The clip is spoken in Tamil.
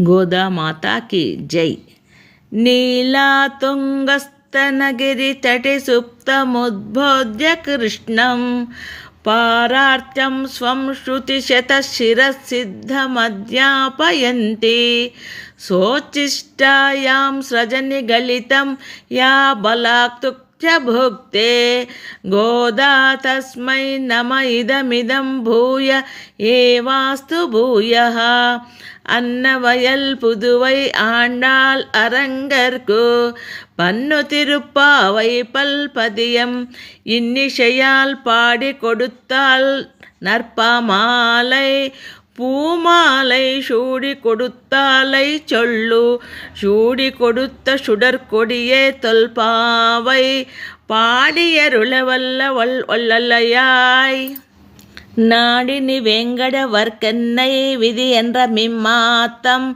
గోదామాతాకి జై. నీలాతుంగస్తనగిరితటి సుప్తముద్బోధ్య కృష్ణం పారార్త్యం స్వం శృతిశతశిరసిద్ధమధ్యాపయంతి సోచ్చిష్టాయాం సృజనిగలితం యా బలాక్తుక్త్య భుక్తే గోదా తస్మై నమ ఇదమిదం భూయ ఏవాస్తు భూయః. அன்னவயல் புதுவை ஆண்டாள் அரங்கற்கு பன்னு திருப்பாவை பல்பதியம் இன்னிசையால் பாடி கொடுத்தாள் நற்பாமாலை பூமாலை சூடி கொடுத்தாலை சொல்லு சூடி கொடுத்த சுடற்கொடியே தொல்பாவை பாடியருளவல்ல வல்லல்லையாய். நாடினி வேங்கட வர்க்கன்னை விதி என்ற மிம்மாத்தம்